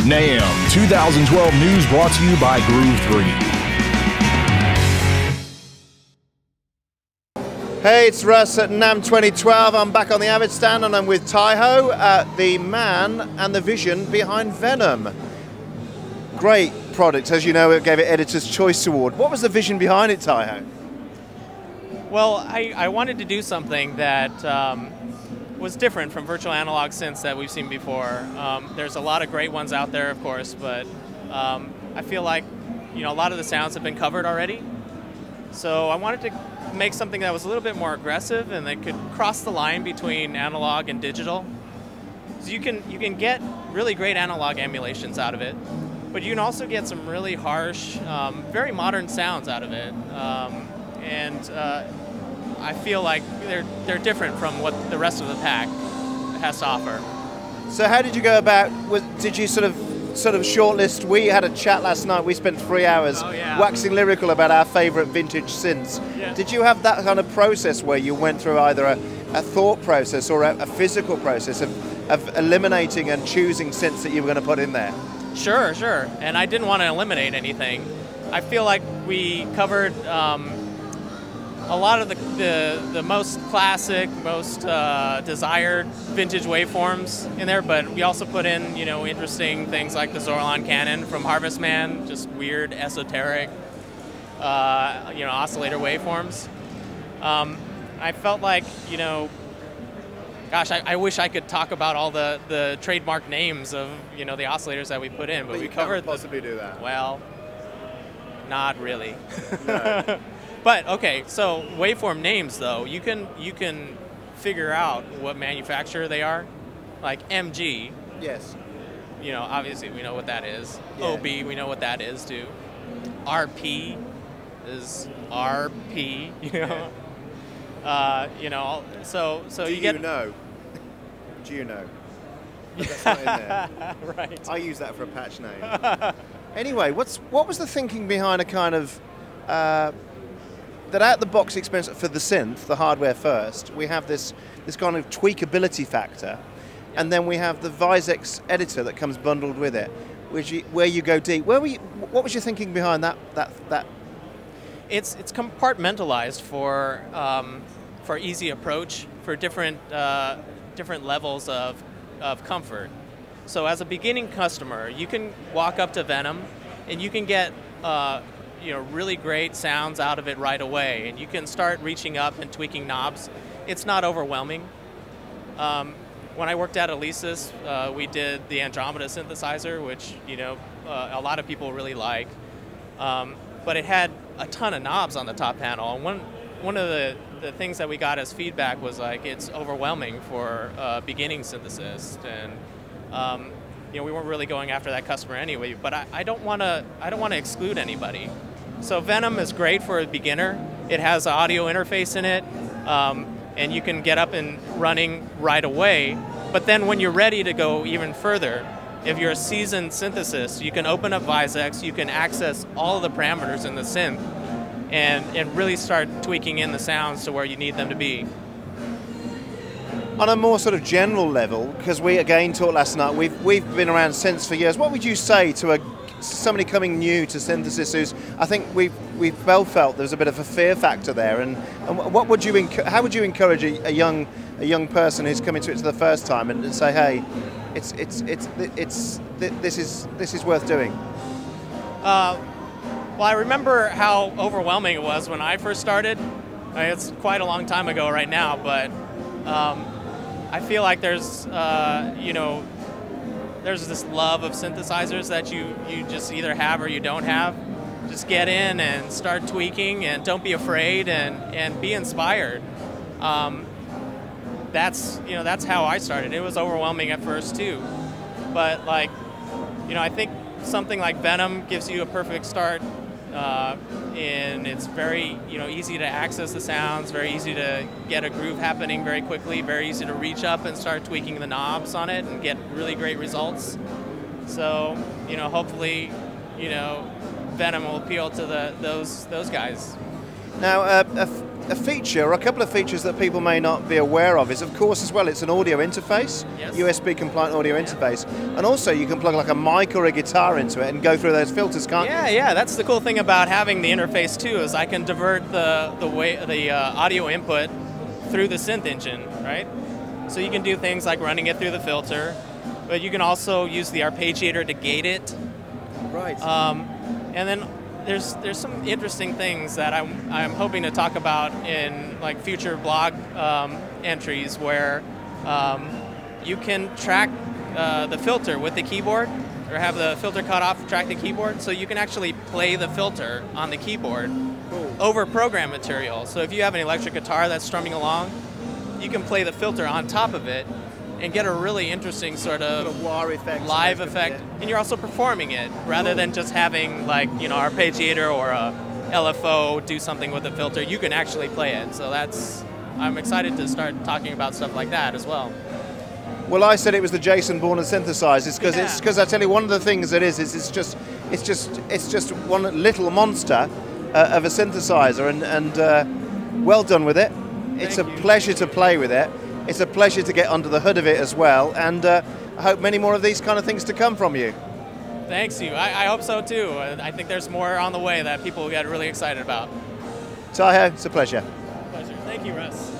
NAMM 2012 news brought to you by Groove 3. Hey, it's Russ at NAMM 2012. I'm back on the Avid stand and I'm with Taiho, the man and the vision behind Venom. Great product. As you know, it gave it Editor's Choice Award. What was the vision behind it, Taiho? Well, I wanted to do something that was different from virtual analog synths that we've seen before. There's a lot of great ones out there, of course, but I feel like a lot of the sounds have been covered already. So I wanted to make something that was a little bit more aggressive and that could cross the line between analog and digital. So you can get really great analog emulations out of it, but you can also get some really harsh, very modern sounds out of it. I feel like they're different from what the rest of the pack has to offer. So how did you go about? Did you sort of shortlist? We had a chat last night. We spent 3 hours waxing lyrical about our favourite vintage synths. Yeah. Did you have that kind of process where you went through either a thought process or a physical process of eliminating and choosing synths that you were going to put in there? Sure. And I didn't want to eliminate anything. I feel like we covered a lot of the most classic, most desired vintage waveforms in there, but we also put in interesting things like the Zorlon Cannon from Harvest Man, just weird, esoteric, oscillator waveforms. I felt like gosh, I wish I could talk about all the trademark names of the oscillators that we put in, but we covered. Can't possibly do that. Well, not really. No. But okay, so waveform names though, you can figure out what manufacturer they are, like MG. Yes. Obviously we know what that is. Yeah. OB, we know what that is too. RP is RP. So Do you get. Do you know? That's not in there. Right. I use that for a patch name. Anyway, what was the thinking behind a kind of that out-the-box experience for the synth, the hardware first? We have this kind of tweakability factor, and then we have the Vizex editor that comes bundled with it, where you go deep. What was your thinking behind that? It's compartmentalized for easy approach for different levels of comfort. So as a beginning customer, you can walk up to Venom, and you can get really great sounds out of it right away, and you can start reaching up and tweaking knobs. It's not overwhelming. When I worked at Alesis, we did the Andromeda synthesizer, which a lot of people really like, but it had a ton of knobs on the top panel. And one of the things that we got as feedback was like it's overwhelming for a beginning synthesist, and we weren't really going after that customer anyway. But I don't want to exclude anybody. So Venom is great for a beginner. It has an audio interface in it, and you can get up and running right away. But then when you're ready to go even further, if you're a seasoned synthesist, you can open up Vizex, you can access all of the parameters in the synth, and really start tweaking in the sounds to where you need them to be. On a more sort of general level, because we again talked last night, we've been around synths for years. What would you say to somebody coming new to synthesis who's, I think we've both felt there's a bit of a fear factor there, and what would you how would you encourage a young person who's coming to it for the first time and say, hey, this is worth doing? Well, I remember how overwhelming it was when I first started. It's quite a long time ago right now, but I feel like there's this love of synthesizers that you just either have or you don't have. Just get in and start tweaking, and don't be afraid, and be inspired. That's how I started. It was overwhelming at first too, but I think something like Venom gives you a perfect start. And it's very easy to access the sounds, very easy to get a groove happening very quickly, very easy to reach up and start tweaking the knobs on it and get really great results. So hopefully Venom will appeal to those guys. Now a feature, or a couple of features that people may not be aware of is, of course, as well, it's an audio interface, Yes. USB compliant audio interface, and also you can plug like a mic or a guitar into it and go through those filters, can't you? Yeah, that's the cool thing about having the interface too, is I can divert the audio input through the synth engine, right? So you can do things like running it through the filter, but you can also use the arpeggiator to gate it. Right. And then there's some interesting things that I'm hoping to talk about in like future blog entries where you can track the filter with the keyboard, or have the filter cut off, track the keyboard, so you can actually play the filter on the keyboard over program material. So if you have an electric guitar that's strumming along, you can play the filter on top of it and get a really interesting sort of wah effect, live effect, and you're also performing it rather than just having like, you know, arpeggiator or a LFO do something with the filter. You can actually play it. So I'm excited to start talking about stuff like that as well. Well, I said it was the Jason Bourne of synthesizers because Yeah. it's because I tell you, one of the things it is it's just one little monster of a synthesizer, and well done with it. It's Thank a you. pleasure to play with it. It's a pleasure to get under the hood of it as well, and I hope many more of these kind of things to come from you. Thanks, you. I hope so too. I think there's more on the way that people will get really excited about. Tayo, it's a pleasure. Pleasure. Thank you, Russ.